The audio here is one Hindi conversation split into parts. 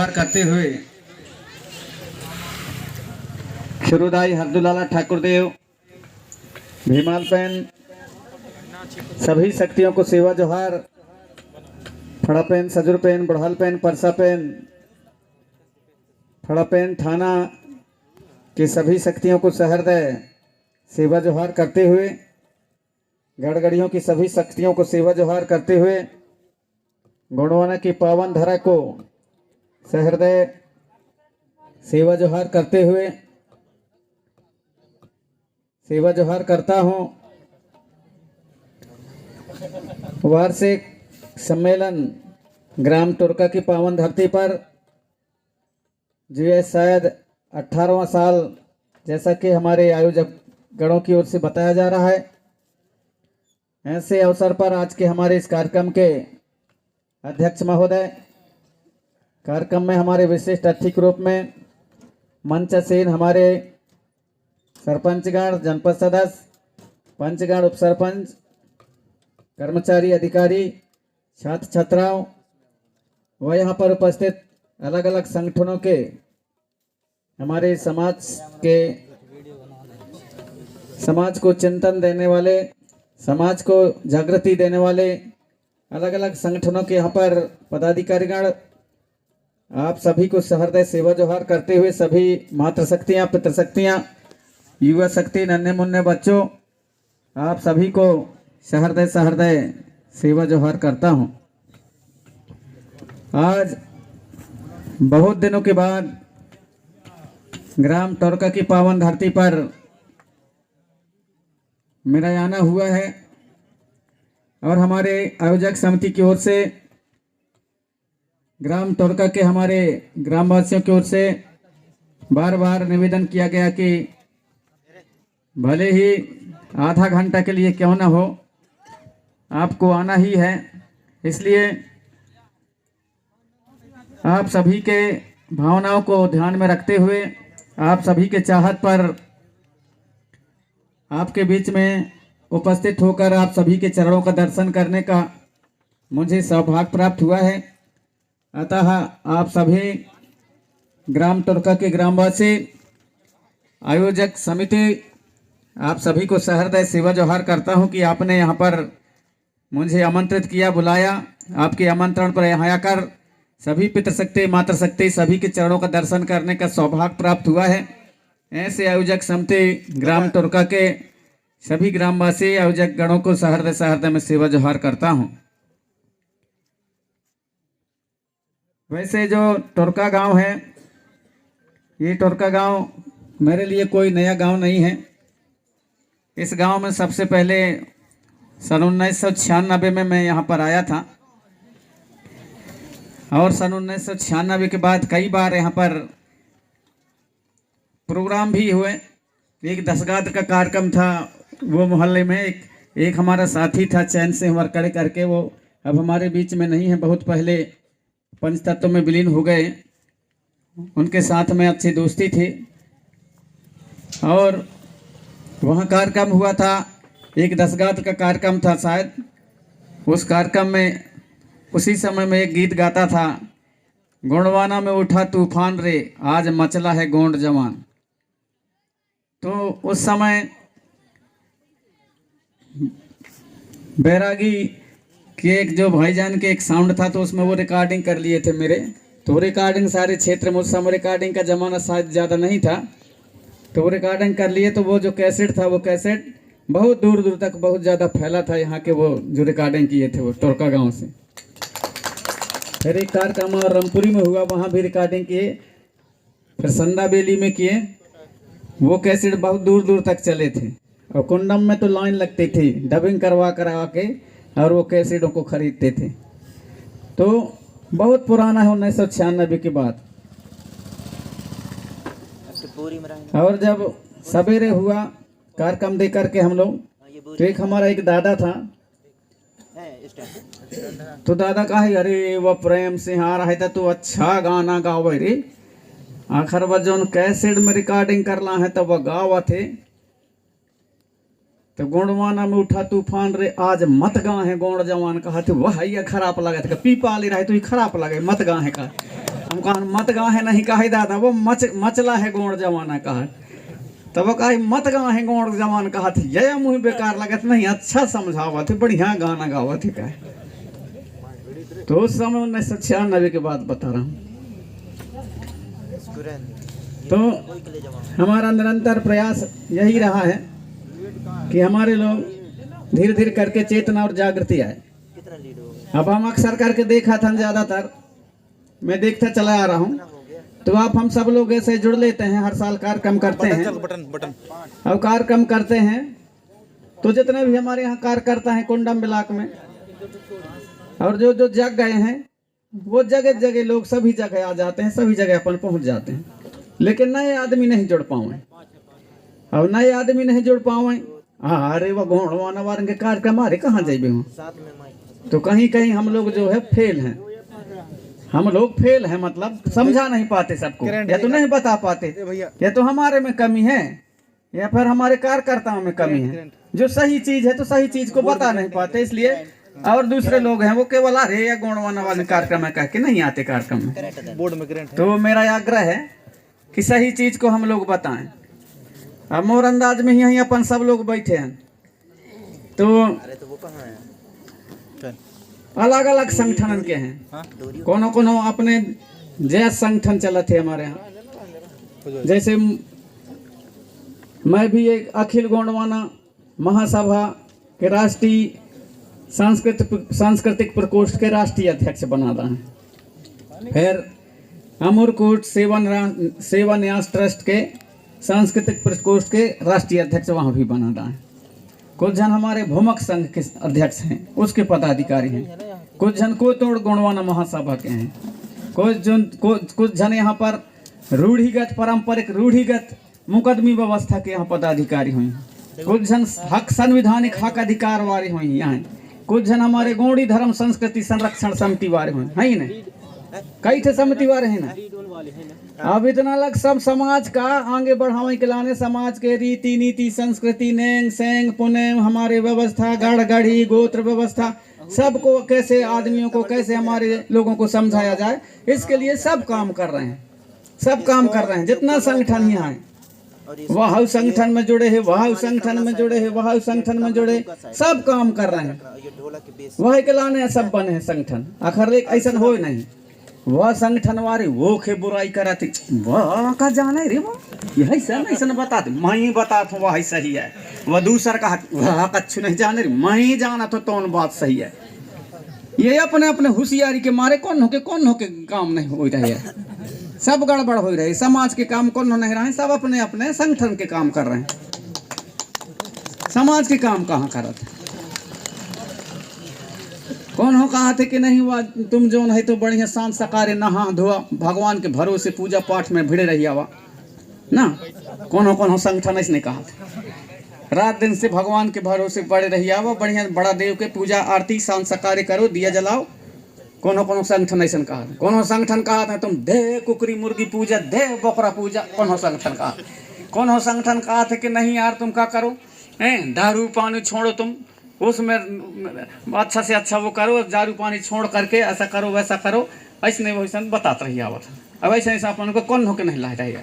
जोहार करते हुए शुरुदाई हरदुलाला ठाकुर देव भीमाल पेन सभी शक्तियों को सेवा जोहार। फड़ा पेन, सजुर पेन, बुढ़ाल पेन, परसा पेन, फड़ा पेन थाना के सभी शक्तियों को सहृदय सेवा जोहार करते हुए, गड़गड़ियों की सभी शक्तियों को सेवा जोहार करते हुए, गोंडवाना की पावन धरा को सहृदय सेवा जोहार करते हुए सेवा जोहार करता हूँ। वार्षिक सम्मेलन ग्राम टुरका की पावन धरती पर जो है शायद 18वां साल जैसा कि हमारे आयोजक गणों की ओर से बताया जा रहा है। ऐसे अवसर पर आज के हमारे इस कार्यक्रम के अध्यक्ष महोदय, कार्यक्रम में हमारे विशिष्ट अतिथि के रूप में मंचासीन हमारे सरपंचगण, जनपद सदस्य, पंचगण, उप सरपंच, कर्मचारी, अधिकारी, छात्र छात्राओं व यहाँ पर उपस्थित अलग अलग संगठनों के हमारे समाज को चिंतन देने वाले, समाज को जागृति देने वाले अलग अलग संगठनों के यहाँ पर पदाधिकारीगण, आप सभी को सहृदय सेवा जोहार करते हुए सभी मातृशक्तियाँ, पितृशक्तियाँ, युवा शक्ति, नन्हे मुन्ने बच्चों, आप सभी को सहृदय सेवा जोहार करता हूँ। आज बहुत दिनों के बाद ग्राम टुरका की पावन धरती पर मेरा आना हुआ है और हमारे आयोजक समिति की ओर से, ग्राम टुरका के हमारे ग्रामवासियों की ओर से बार बार निवेदन किया गया कि भले ही आधा घंटा के लिए क्यों ना हो, आपको आना ही है। इसलिए आप सभी के भावनाओं को ध्यान में रखते हुए, आप सभी के चाहत पर आपके बीच में उपस्थित होकर आप सभी के चरणों का दर्शन करने का मुझे सौभाग्य प्राप्त हुआ है। अतः आप सभी ग्राम टुरका के ग्रामवासी, आयोजक समिति, आप सभी को सहृदय सेवा जोहार करता हूं कि आपने यहां पर मुझे आमंत्रित किया, बुलाया। आपके आमंत्रण पर यहाँ आकर सभी पितृशक्ति, मातृशक्ति, सभी के चरणों का दर्शन करने का सौभाग्य प्राप्त हुआ है। ऐसे आयोजक समिति ग्राम टुरका के सभी ग्रामवासी, आयोजक गणों को सहृदय में सेवा जोहार करता हूं। वैसे जो टुरका गांव है, ये टुरका गांव मेरे लिए कोई नया गांव नहीं है। इस गांव में सबसे पहले सन 1996 में मैं यहाँ पर आया था और सन 1996 के बाद कई बार यहाँ पर प्रोग्राम भी हुए। एक दशगात्र का कार्यक्रम था, वो मोहल्ले में एक हमारा साथी था चैन से वरकड़े करके, वो अब हमारे बीच में नहीं है, बहुत पहले पंचतत्व में विलीन हो गए। उनके साथ में अच्छी दोस्ती थी और वहाँ कार्यक्रम हुआ था, एक दशगात्र का कार्यक्रम था शायद। उस कार्यक्रम में उसी समय में एक गीत गाता था, गोंडवाना में उठा तूफान रे, आज मचला है गोंड जवान। तो उस समय बैरागी के एक जो भाईजान के एक साउंड था, तो उसमें वो रिकॉर्डिंग कर लिए थे मेरे। तो रिकॉर्डिंग सारे क्षेत्र में, उस समय रिकॉर्डिंग का ज़माना शायद ज़्यादा नहीं था, तो वो रिकॉर्डिंग कर लिए। तो वो जो कैसेट था, वो कैसेट बहुत दूर दूर तक बहुत ज़्यादा फैला था। यहाँ के वो जो रिकॉर्डिंग किए थे वो टुरका गांव से। फिर एक कार्यक्रम और रामपुरी में हुआ, वहाँ भी रिकॉर्डिंग किए। फिर संदा बेली में किए। वो कैसेट बहुत दूर दूर तक चले थे और कुंडम में तो लाइन लगती थी, डबिंग करवा के और वो कैसेटों को खरीदते थे। तो बहुत पुराना है, 1996 के बाद। और जब सवेरे हुआ कार्यक्रम दे करके हम लोग, तो एक हमारा एक दादा था, तो दादा कहा, अरे वो प्रेम से आ रहा था, तो अच्छा गाना गावे रे। आखिर वह जो कैसेट में रिकॉर्डिंग करना है तब वह गावा थे। तो गोंडवाना में उठा तूफान रे, आज मत गा है गोंड जवान कहा थे। वह ये खराब लगा था, पीपा ले रहा है तो ये खराब लगे, मत गा है का। हम कहा मत गा है नहीं कहा दादा वो मचला है गोड़ जमाना कहा। तब वो कहा मत गा है गोड़ जमान कहा थी ये मुँह बेकार लगत नहीं अच्छा समझावा थे बढ़िया गाना गावा थे कहा। तो उस समय 1996 के बाद बता रहा हूँ। तो हमारा निरंतर प्रयास यही रहा है कि हमारे लोग धीरे धीरे करके चेतना और जागृति आए। अब हम अक्सर करके देखा था ज़्यादातर मैं देखता चला आ रहा हूँ। तो आप हम सब लोग ऐसे जुड़ लेते हैं, हर साल कार्यक्रम करते हैं। अब कार्यक्रम करते हैं तो जितने भी हमारे यहाँ कार्यकर्ता हैं कुंडम ब्लॉक में और जो जो जग गए हैं वो जगह जगह लोग सभी जगह आ जाते हैं, सभी जगह अपन पहुँच जाते हैं। लेकिन नए आदमी नहीं जुड़ पाए। अब नए आदमी नहीं जुड़ पाए अरे वो घोड़वाना वारन के कार्यक्रम अरे कहाँ जाइबे हो। तो कहीं कहीं हम लोग जो है फेल हैं। हम लोग फेल हैं मतलब समझा नहीं पाते सबको, या तो नहीं बता पाते, या तो हमारे में कमी है या फिर हमारे कार्यकर्ताओं में कमी है। जो सही चीज है तो सही चीज को बता नहीं पाते, इसलिए और दूसरे लोग हैं वो केवल अरे या गोड़वाना वाले कार्यक्रम में कह के नहीं आते कार्यक्रम में। तो मेरा आग्रह है कि सही चीज को हम लोग बताएं। अब मोर अंदाज में यहीं अपन सब लोग बैठे हैं तो अलग अलग संगठन के हैं। कोनो कोनो अपने जय संगठन चलते थे हमारे यहाँ। जैसे मैं भी एक अखिल गोंडवाना महासभा के राष्ट्रीय सांस्कृतिक प्रकोष्ठ के राष्ट्रीय अध्यक्ष बना रहा है। फिर अमरकोट सेवा न्यास ट्रस्ट के सांस्कृतिक प्रकोष्ठ के राष्ट्रीय अध्यक्ष वहाँ भी बना रहा है। कुछ जन हमारे भूमक संघ के अध्यक्ष हैं, उसके पदाधिकारी हैं। कुछ जन कोतोड़ गोंडवाना महासभा के हैं। कुछ जन यहाँ पर रूढ़िगत पारंपरिक रूढ़िगत मुकदमी व्यवस्था के यहाँ पदाधिकारी हुए हैं। कुछ जन हक संविधानिक हक अधिकार वाले हुए यहाँ। कुछ जन हमारे गोंडी धर्म संस्कृति संरक्षण समिति वाले हुए हैं ही नहीं, कई थे समिति वाले हैं ना। अब इतना लग सब समाज का आगे बढ़ावे के लाने समाज के रीति नीति संस्कृति नेंग सेंग पुनेम हमारे व्यवस्था गढ़ गढ़ी गोत्र व्यवस्था सबको कैसे आदमियों को कैसे हमारे लोगों को समझाया जाए, इसके लिए सब काम कर रहे हैं। सब काम कर रहे हैं। जितना संगठन यहाँ है वह संगठन में जुड़े हैं, वह संगठन में जुड़े हैं, वह संगठन में जुड़े, सब काम कर रहे हैं। वह के लाने सब बने हैं संगठन। आखिर एक ऐसा हो नहीं वह संगठन वाले वो के बुराई कराते वह का जाना है रे वो यही सब ऐसा बताते मैं ही बताता हूँ वही सही है। वह दूसर का वह कच्छु नहीं जाने रे मैं ही जाना तो कौन बात सही है। ये अपने अपने होशियारी के मारे कौन हो के काम नहीं हो रहे है, सब गड़बड़ हो रही। समाज के काम कौन हो नहीं रहे, सब अपने अपने संगठन के काम कर रहे हैं। समाज के काम कहाँ करते कौन हो कहा थे कि नहीं हुआ तुम जो है तो बढ़िया शांत सकारे नहा धोआ भगवान के भरोसे पूजा पाठ में भिड़े रही आवा ना। कौन हो संगठन इसने कहा था रात दिन से भगवान के भरोसे पड़े रही आवा बढ़िया बड़ा देव के पूजा आरती शांत सकारे करो दिया जलाओ। कौन संगठन ऐसा कहा था। कौन संगठन कहा था तुम दे कुकरी मुर्गी पूजा दे बकरा पूजा। कौन संगठन कहा। कौन संगठन कहा था कि नहीं यार तुम क्या करो दारू पानी छोड़ो, तुम उसमें अच्छा से अच्छा वो करो, दारू पानी छोड़ करके ऐसा करो वैसा करो, ऐसे वैसा बताते रही आवत। अब ऐसा ऐसा अपन को कौन होके नहीं लहाई रहेगा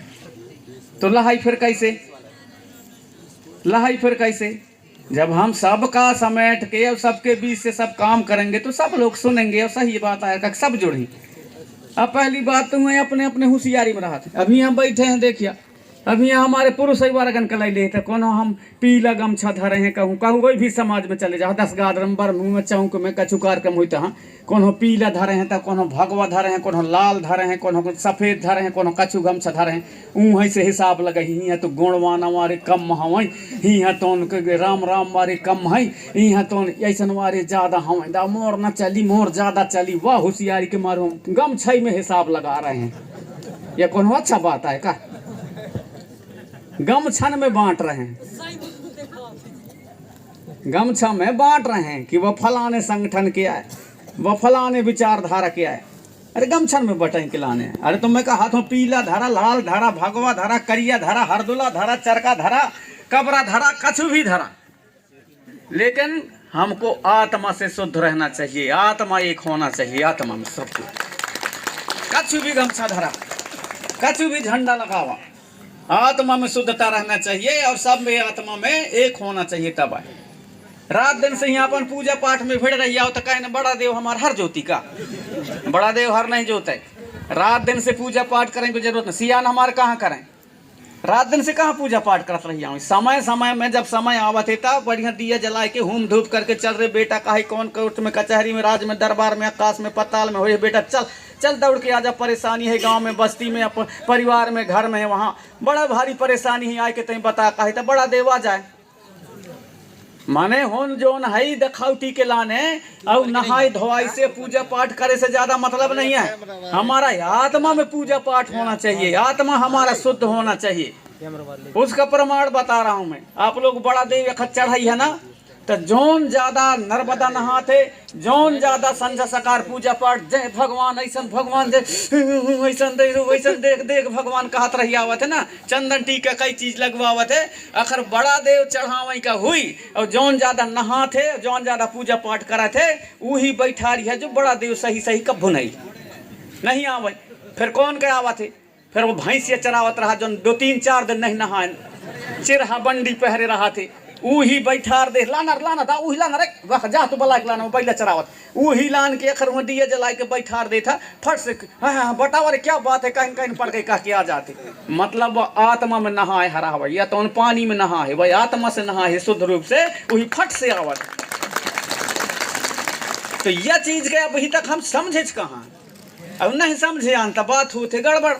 तो लहाई फिर कैसे जब हम सबका समेट के और सबके बीच से सब काम करेंगे तो सब लोग सुनेंगे और सही बात आएगा सब जुड़ी। अब पहली बात तो मैं अपने अपने होशियारी में रहा था। अभी हम बैठे हैं देखिए अभी यहाँ हमारे पुरुष वारगन कलाई ले थे कौन हम पीला गमछा धरे हैं कहूँ कोई भी समाज में चले जाओ 10 गादरम्बर मुँह में चौंक में कछु कार्यक्रम होता है कौन पीला धरे हैं तो कौन भगवा धरे हैं कौन लाल धरे हैं कौन सफ़ेद धरे हैं कौन कछु गमछा धरे हैं ऊँ से हिसाब लगे ही तो गोणवाना वारे कम हवई ही तो राम राम वारे कम है यहाँ तो ऐसा वारे ज़्यादा हवई दा मोर न चली मोर ज़्यादा चली वाह होशियारी के मारो गमछाई में हिसाब लगा रहे हैं। यह कौन अच्छा बात है का गमछन में बांट रहे हैं गमछा में बांट रहे हैं कि वह फलाने संगठन के आए वह फलाने विचारधारा के आए। अरे गमछन में बटें के लाने। अरे तो मैं कहा था पीला धारा लाल धारा भगवा धारा करिया धारा हरदुला धारा चरका धारा कबरा धारा कछु भी धारा, लेकिन हमको आत्मा से शुद्ध रहना चाहिए, आत्मा एक होना चाहिए, आत्मा में सब कुछ कछु भी गमछा धरा, कछु भी झंडा लगावा। आत्मा में शुद्धता रहना चाहिए और सब में आत्मा में एक होना चाहिए, तब आए। रात दिन से यहाँ अपन पूजा पाठ में भिड़ रही आओ तो कहे बड़ा देव हमार हर ज्योति का, बड़ा देव हर नहीं जोते। रात दिन से पूजा पाठ करें की जरूरत नहीं, सियान हमारे कहाँ करें, रात दिन से कहाँ पूजा पाठ करत रही हूँ। समय समय में जब समय आवत है तब बढ़िया दिया जला के होम धूप करके चल रहे बेटा, काहे कौन कोर्ट में, कचहरी में, राज में, दरबार में, आकाश में, पताल में हो बेटा, चल चल दौड़ के आजा। परेशानी है गांव में, बस्ती में, अपन परिवार में, घर में, वहाँ बड़ा भारी परेशानी है, आए के तई बता काहे तो बड़ा देव आ जाए। माने होन जोन हई दखाउटी के लाने और नहाई धोवाई से पूजा पाठ करे से ज्यादा मतलब नहीं है। हमारा आत्मा में पूजा पाठ होना चाहिए, आत्मा हमारा शुद्ध होना चाहिए, उसका प्रमाण बता रहा हूं मैं। आप लोग बड़ा देव एक चढ़ाई है ना, तो जोन ज्यादा नर्मदा नहाते, जोन ज्यादा संझा सकार पूजा पाठ, जय भगवान ऐसा भगवान जय वैसन देख देख भगवान कहत रही आवत है ना, चंदन टीका कई चीज लगवावत है। अखर बड़ा देव चढ़ावई का हुई और जोन ज्यादा नहाते, जोन ज्यादा पूजा पाठ करा थे, वही बैठा रही है जो बड़ा देव सही सही कब्बू नहीं आवे। फिर कौन के आवत है, फिर वो भैंसिया चरावत रहा जो 2-3-4 दिन नहीं नहाए, चिरहा बंडी पहरे रहा थे, उही बैठार दे लाना लाना था, उही लाना रे वाह जा तो बला के लाना बैला चरावत, उही लान के अखर में दिया जला के बैठार दे था। फट से हाँ बतावा रे क्या बात है, कहीं कहीं पड़ गई कह के आ जाते। मतलब आत्मा में नहाए हरा भाई, या तो पानी में नहा है भाई, आत्मा से नहा है शुद्ध रूप से, वही फट से आवत। तो यह चीज के अभी तक हम समझे कहाँ, अब नहीं समझे अंत बात होते गड़बड़,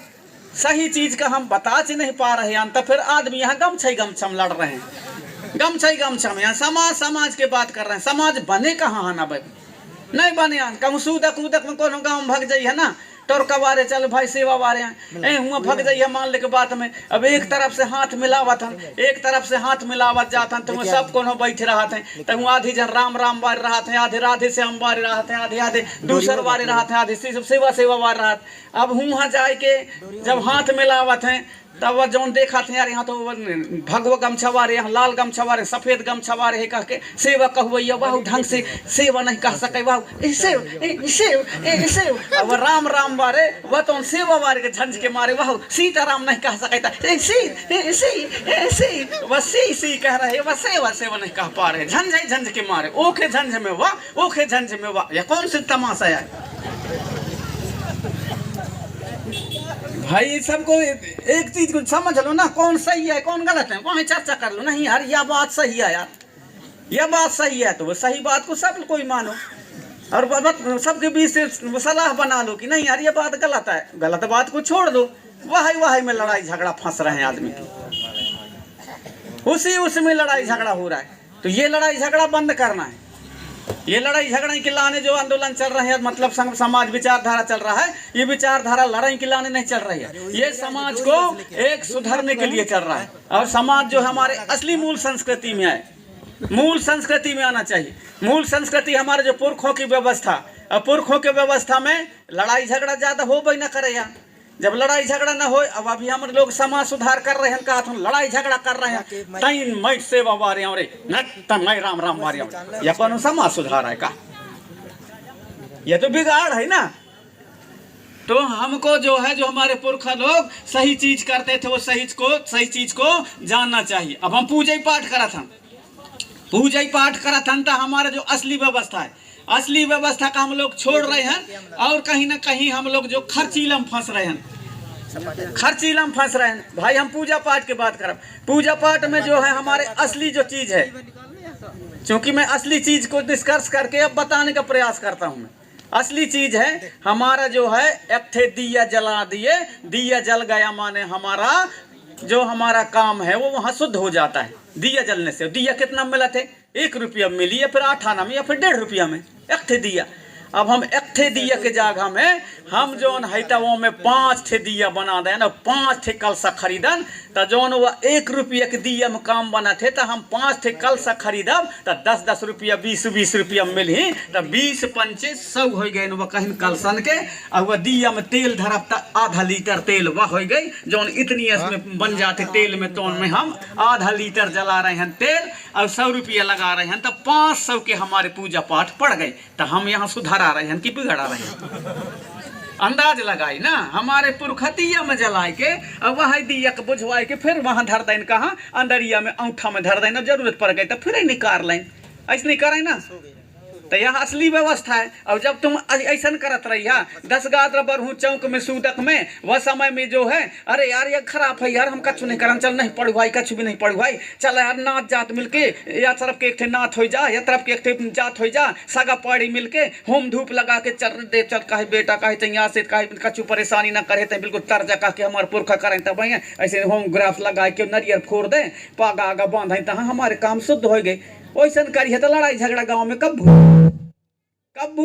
सही चीज का हम बता नहीं पा रहे अंत। फिर आदमी यहाँ गमछम लड़ रहे हैं, गमछम यहाँ समाज के बात कर रहे हैं। समाज बने कहाँ है ना भाई, नहीं बने कम सूदक उदक में कोनो गाँव भग जाइए है ना, टोर कबारे चल भाई सेवा वारे हैं हुआ भग जाइए मान ले के बात में। अब एक तरफ से हाथ मिलावत हन, एक तरफ से हाथ मिलावत जात हन, तो सब कोनो बैठे रहते हैं, तो आधी जन राम राम बार रहते हैं, आधे राधे श्याम बार रहते हैं, आधे आधे दूसर बारे रहते हैं, आधे सेवा बार रहते। अब वहाँ जाए के जब हाथ मिलावत हैं तब वह जौन देखा थे यार यहाँ तो भगवा गमछा वारे, यहाँ लाल गमछा वारे, सफेद गमछा वारे है कह के सेवा कहवैया वाह ढंग से सेवा नहीं कह सके, वाह वह राम राम वारे, वह तो सेवा वारे के झंझ के मारे वाह सीताराम नहीं कह सके, वह सी कह रहे, वह सेवा नहीं कह पा रहे, झंझ के मारे, ओखे झंझ में वाह, ओखे झंझ में वाह। यह कौन सी तमाशा है भाई। सबको एक चीज को समझ लो ना, कौन सही है कौन गलत है, वहाँ चर्चा कर लो। नहीं यार यह बात सही है यार, यह बात सही है, तो वो सही बात को सब कोई मानो और सबके बीच से सलाह बना लो कि नहीं यार ये बात गलत है, गलत बात को छोड़ दो। वही में लड़ाई झगड़ा फंस रहे हैं आदमी की, उसमें लड़ाई झगड़ा हो रहा है। तो ये लड़ाई झगड़ा बंद करना है। ये लड़ाई झगड़े के लाने जो आंदोलन चल रहे हैं, मतलब समाज विचारधारा चल रहा है, ये विचारधारा लड़ाई के लाने नहीं चल रही है, ये समाज को एक सुधारने के लिए चल रहा है। और समाज जो हमारे असली मूल संस्कृति में आए, मूल संस्कृति में आना चाहिए। मूल संस्कृति हमारे जो पुरखों की व्यवस्था, और पुरखों के व्यवस्था में लड़ाई झगड़ा ज्यादा हो भी न करे यार। जब लड़ाई झगड़ा ना हो, अब अभी हम लोग समाज सुधार कर रहे हैं, कहा तुम लड़ाई झगड़ा कर रहे हैं, तीन मैट सेवा वारे रे न मैं राम राम वारे, यह कौन समाज सुधार है का? यह तो बिगाड़ है ना। तो हमको जो है, जो हमारे पुरखा लोग सही चीज करते थे, वो सही चीज को जानना चाहिए। अब हम पूजा पाठ करा था, तो हमारा जो असली व्यवस्था है, असली व्यवस्था का हम लोग छोड़ रहे हैं, और कहीं ना कहीं हम लोग जो खर्चीलम फंस रहे हैं, भाई। हम पूजा पाठ की बात करें, पूजा पाठ में जो है हमारे असली जो चीज है, क्योंकि मैं असली चीज को निष्कर्ष करके अब बताने का प्रयास करता हूं। मैं असली चीज है हमारा जो है, एक थे दिया जला दिए, दिया जल गया माने हमारा काम है वो वहां शुद्ध हो जाता है। दिया जलने से, दिया कितना मिला थे, 1 रुपया मिली, या फिर 8 आना में, या फिर 1.5 रुपया में एक थे दिया। अब हम एक थे दिया के जगह में हम जोन है वो में 5 थे दिया बना दें ना, 5 थे कलसा खरीदन, तो जोन वो 1 रुपया के दिया में काम बना थे, तो हम 5 थे कलसा खरीदब, तो 10-10 रुपया 20-20 रुपया मिली, तो 20-5 100 हो गए वह कहीं कलसन के। और वह दिया में तेल धरब, तो आधा लीटर तेल वह हो गई, जोन इतनी इसमें बन जाते तेल में, तो में हम आधा लीटर जला रहे हैं तेल, और 100 रुपया लगा रहे हैं, तो 500 के हमारे पूजा पाठ पड़ गए। तो हम यहाँ सुधारा रहे हैं कि बिगड़ा रहे हैं? अंदाज लगाई ना हमारे पुरखतिया में जलाए के अब वह दिया के बुझवाए के फिर वहां धर दें कहाँ अंदरिया में औंठा में धर दें जरूरत पड़ गई तो फिर निकाल लें ऐसे नहीं करें ना तो यह असली व्यवस्था है। और जब तुम ऐसा करत रहिया 10 गात्र बरहू चौक में सूदक में वह समय में जो है अरे यार ये खराब है यार हम कछु नहीं करम चल नहीं पढ़ू भाई कछु भी नहीं पढ़ू भाई चल यार नात जात मिलके या तरफ के एक थे नात हो जा या तरफ के एक थे जात हो जा सगा पढ़ी मिलके होम धूप लगा के चल दे चल कहे बेटा कहे तैयार से कहे कछु परेशानी ना करे तो बिल्कुल तर्जा कह के हमारे पुरखा करें तब ऐसे होम ग्राफ लगा के नरियर फोड़ दें पागा आगा बांधे तो हमारे काम शुद्ध हो गए। वैसा करिए तो लड़ाई झगड़ा गाँव में कब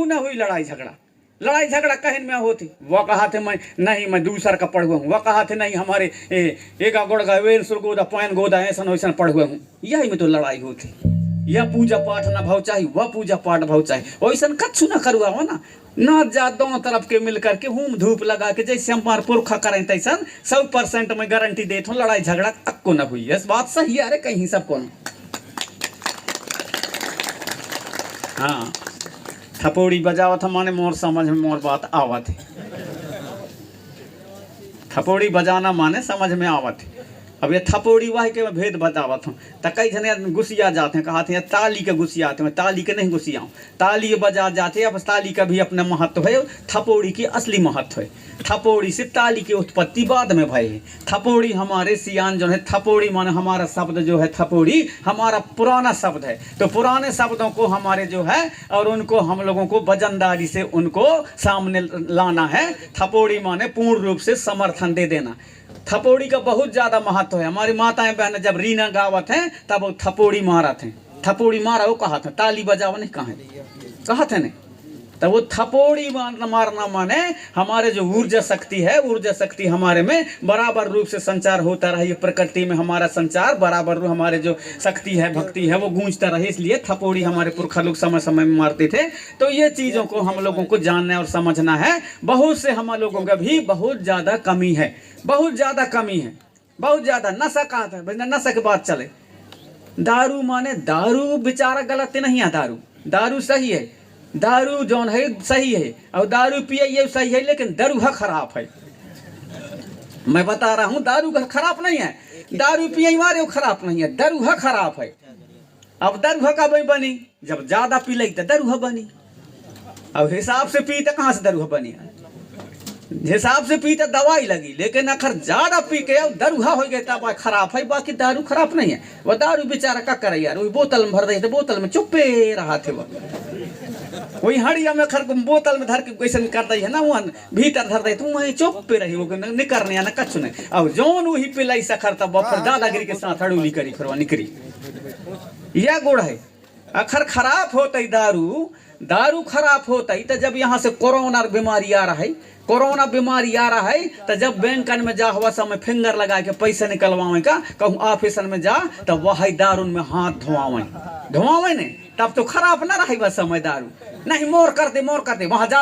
ना हुई लड़ाई झगड़ा कहन में होती। वह कहा थे मैं नहीं मैं दूसर का पढ़ हुआ हूँ, वह कहा थे नहीं हमारे एक गोड़ वेल सुर गोदा पैन गोदा ऐसा वैसा पढ़ हुआ हूँ। यही में तो लड़ाई होती। यह पूजा पाठ ना भाव चाहिए वह पूजा पाठ भाव चाहिए वैसा कछु ना करुआ हो ना जा दोनों तरफ के मिल करके हुम धूप लगा के जैसे हमारे पुरखा करें तैसा 100% में गारंटी देता हूँ लड़ाई झगड़ा अक्को ना हुई। इस बात सही है अरे कहीं सबको हाँ थपोड़ी बजावत माने मोर समझ में मोर बात आवत है। थपोड़ी बजाना माने समझ में आवत है। अब ये थपोड़ी वाह के मैं भेद बतावत हूँ तो कई जने गुस्सिया जाते हैं कहते हैं ताली के गुस्सियाते हैं ताली के नहीं गुस्सियाऊँ ताली बजा जाते हैं। अब ताली का भी अपना महत्व है थपोड़ी की असली महत्व है। थपोड़ी से ताली की उत्पत्ति बाद में भई है। थपोड़ी हमारे सियान जो है थपोड़ी माने हमारा शब्द जो है थपोड़ी हमारा पुराना शब्द है। तो पुराने शब्दों को हमारे जो है और उनको हम लोगों को वजनदारी से उनको सामने लाना है। थपोड़ी माने पूर्ण रूप से समर्थन दे देना। थपोड़ी का बहुत ज़्यादा महत्व है। हमारी माताएं बहनें जब रीना गावत हैं तब वो थपोड़ी मारा थे। थपोड़ी मारा वो कहा था ताली बजावा नहीं कहा थे नहीं तो वो थपोड़ी मारना माने हमारे जो ऊर्जा शक्ति है ऊर्जा शक्ति हमारे में बराबर रूप से संचार होता रहे। प्रकृति में हमारा संचार बराबर रूप हमारे जो शक्ति है भक्ति है वो गूंजता रहे। इसलिए थपोड़ी हमारे पुरखा लोग समय समय में मारते थे। तो ये चीज़ों को हम लोगों को जानना और समझना है। बहुत से हम लोगों का भी बहुत ज़्यादा कमी है बहुत ज़्यादा। नशा कहा था भाई नशा के बात चले दारू माने दारू बेचारा गलत नहीं है। दारू सही है दारू जौन है सही है और दारू पिए ये सही है लेकिन दरुहा खराब है। मैं बता रहा हूँ दारू खराब नहीं है दारू पिए मारे खराब नहीं है दरुहा खराब है। अब दरुहा का बनी जब ज्यादा पी लगी तो दरुहा बनी। अब हिसाब से पी तो कहाँ से दरुहा बनी है हिसाब से पी तो दवाई लगी लेकिन अगर ज्यादा पी के दरुहा हो गया तब खराब है। बाकी दारू खराब नहीं है। वह दारू बेचारा का करे यार वही बोतल में भर दे तो बोतल में चुप्पे रहा थे वही हड़िया में खर बोतल में धर के कैसे कर दी है ना वहाँ भीतर धर दे तुम वहीं चुप पे रही वो निकरने या ना कछ नहीं। अब जौन वही पिलाई सखर तब फिर दादागिरी के साथ हड़ूली करी फिर निकरी। यह गुड़ है अखर खराब होता दारू खराब होता तो जब यहाँ से कोरोना बीमारी आ रहा है तो जब बैंक में जा हुआ समय फिंगर लगा के पैसे निकलवावे का कहूँ ऑफिस में जा तो वह दारू में हाथ धोवावे ने तब तो खराब ना रही बस समय दारू नहीं मोर कर दे वहां जा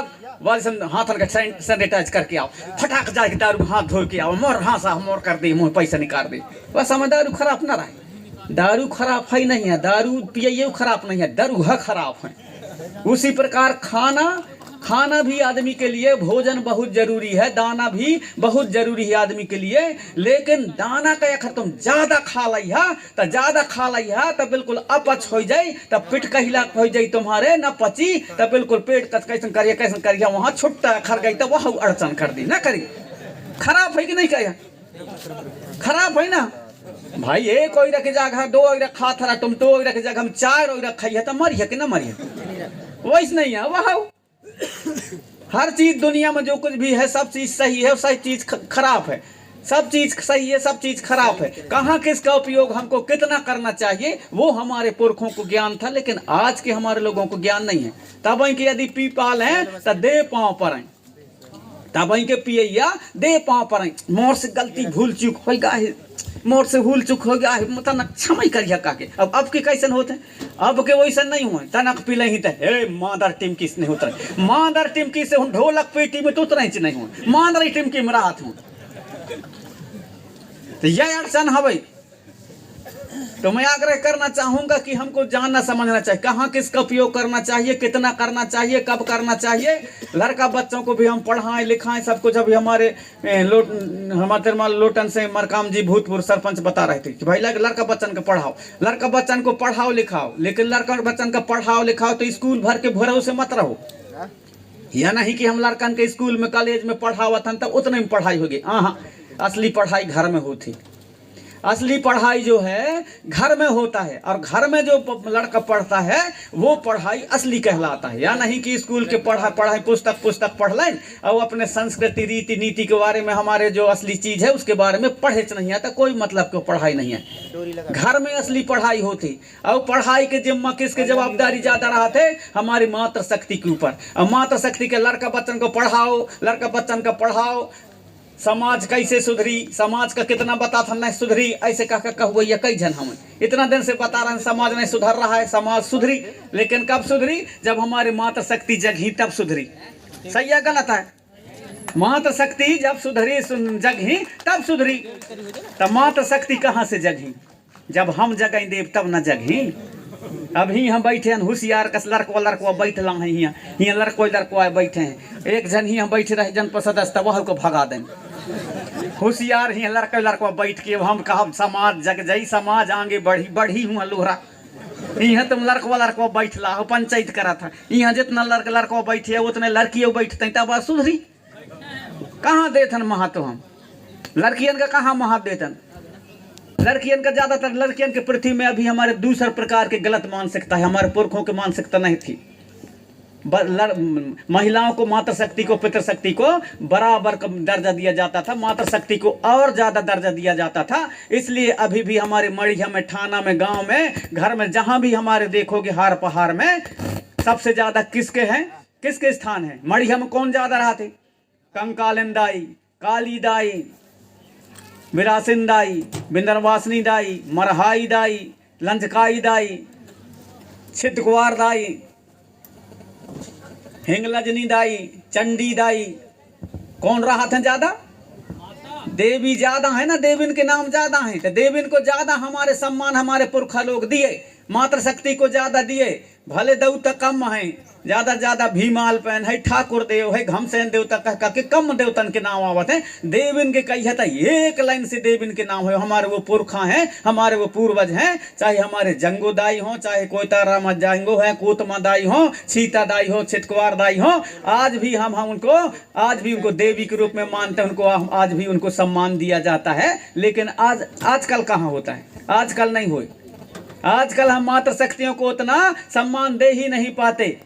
हाथ सैनिटाइज करके आओ फटाक जाके दारू हाथ धो के आओ मोर मोर कर दे मुँह पैसा निकाल दे बस समय दारू खराब ना रहे। दारू खराब है नहीं है दारू पिए खराब नहीं है दरुहा खराब है। उसी प्रकार खाना भी आदमी के लिए भोजन बहुत जरूरी है दाना भी बहुत जरूरी है आदमी के लिए। लेकिन दाना का अगर तुम ज्यादा खा लिया तो बिल्कुल अपच हो जाए तो पेट कहिला हो जाए तुम्हारे न पची तो बिल्कुल पेट कैसन करिए वहाँ छुट्टा खर गई तो वह अड़चन कर दी ना करी। खराब है कि नहीं कहिए खराब है ना भाई। एक ओइरा के जगह 2 ओइरा खा था तुम 2 ओइरा के जगह हम 4 ओइरा खाइए तो मरिए कि ना मरिए वैसे नहीं है। वाह हर चीज दुनिया में जो कुछ भी है सब चीज सही है सही चीज खराब है। सब चीज सही है सब चीज खराब है। कहाँ किसका उपयोग हमको कितना करना चाहिए वो हमारे पुरखों को ज्ञान था लेकिन आज के हमारे लोगों को ज्ञान नहीं है। तब इनके यदि पी पाल है तो दे पाँव पर हैं तब इनके पिया दे पाँव पर हैं। मोर से गलती भूल चूक हो गया है मोर से भूल चूक हो गया है मतलब क्षमा करिए काके। अब के कैसन होते अब के वैसन नहीं हुए तनक पी ही तो हे मादर टिमकी से नहीं उतरे मादर टिमकी से ढोलक पेटी में तो उतरे नहीं हुए मादर टिमकी में राहत हूँ तो यह अड़चन है भाई। तो मैं आग्रह करना चाहूँगा कि हमको जानना समझना चाहिए कहाँ किसका उपयोग करना चाहिए, कितना करना चाहिए, कब करना चाहिए। लड़का बच्चों को भी हम पढ़ाएं लिखाएं सब कुछ। अभी हमारे लोटन से मरकाम जी भूतपूर्व सरपंच बता रहे थे कि भाई लड़का बच्चन को पढ़ाओ, लड़का बच्चन को पढ़ाओ लिखाओ, लेकिन लड़का बच्चन का पढ़ाओ लिखाओ तो स्कूल भर के भरोसे मत रहो। या नहीं कि हम लड़कन के स्कूल में कॉलेज में पढ़ावत हन तब उतने में पढ़ाई होगी। हाँ, असली पढ़ाई घर में होती। असली पढ़ाई जो है घर में होता है, और घर में जो लड़का पढ़ता है वो पढ़ाई असली कहलाता है। या नहीं कि स्कूल के पढ़ाई पुस्तक पढ़ लें और अपने संस्कृति रीति नीति के बारे में, हमारे जो असली चीज़ है उसके बारे में पढ़े नहीं आता, कोई मतलब की पढ़ाई नहीं है। घर में असली पढ़ाई होती। और पढ़ाई के जिम्मा किसके जवाबदारी ज़्यादा रहते? हमारी मातृशक्ति के ऊपर। और मातृशक्ति के लड़का बच्चन को पढ़ाओ, लड़का बच्चन का पढ़ाओ, समाज कैसे सुधरी, समाज का कितना बता था नहीं सुधरी, ऐसे कह ये कई जन हम इतना दिन से बता रहे हैं समाज नहीं सुधर रहा है, समाज सुधरी। लेकिन कब सुधरी? जब हमारी मातृशक्ति जगी तब सुधरी। सही है गलत है? मातृशक्ति जब सुधरी जगी तब सुधरी। तब मातृशक्ति कहाँ से जगी? जब हम जगह देव तब न जगी। अभी हम बैठे हैं होशियार कस लड़को बैठला है, यहाँ लड़को बैठे हैं। एक जन ही हम बैठे रहे जनपद सदस्य वह को भगा दें। होशियार ही लड़को बैठ के हम कहा समाज जग जाई, समाज आगे बढ़ी हुआ लोहरा। यहाँ तुम लड़को बैठला हो, पंचायत करा था। यहाँ जितना लड़को बैठे उतने लड़कियों बैठते तब सुधरी। कहाँ देथन महत्व हम लड़कियन का, कहाँ महत्व देथन लड़कियन का? ज्यादातर लड़कियन के पृथ्वी में अभी हमारे दूसरे प्रकार के गलत मानसिकता है। हमारे पुरखों की मानसिकता नहीं थी। महिलाओं को मातृशक्ति को पितृशक्ति को बराबर दर्जा दिया जाता था, मातृशक्ति को और ज्यादा दर्जा दिया जाता था। इसलिए अभी भी हमारे मड़िया में, थाना में, गांव में, घर में, जहां भी हमारे देखोगे हार पहाड़ में सबसे ज्यादा किसके हैं, किसके स्थान है? मड़िया में कौन ज्यादा रहते? कंकालिन दाई, काली दाई, विरासिन दाई, बिंदरवासनी दाई, मरहाई दाई, लंचकाई दाई, छितकुआर दाई, हिंगलजनी दाई, चंडी दाई। कौन रहा था ज्यादा? देवी ज्यादा है ना, देवीन के नाम ज्यादा हैं। तो देवीन को ज्यादा हमारे सम्मान हमारे पुरखा लोग दिए, मातृशक्ति को ज्यादा दिए। भले देवता कम है, ज्यादा भीमाल पहन है, ठाकुर देव है, घमसेन देवता कह के कम देवतन के नाम आवत है। देविन के कही था एक लाइन से देविन के नाम है। हमारे वो पुरखा हैं, हमारे वो पूर्वज हैं, चाहे हमारे जंगोदाई हो, चाहे कोयताराम जंगो है, कोतमादाई हो, सीतादाई हो, छितकुआर दाई हो, आज भी हम उनको देवी के रूप में मानते हैं। उनको आज भी उनको सम्मान दिया जाता है। लेकिन आजकल कहाँ होता है? आजकल नहीं हुए। आजकल हम मातृशक्तियों को उतना सम्मान दे ही नहीं पाते।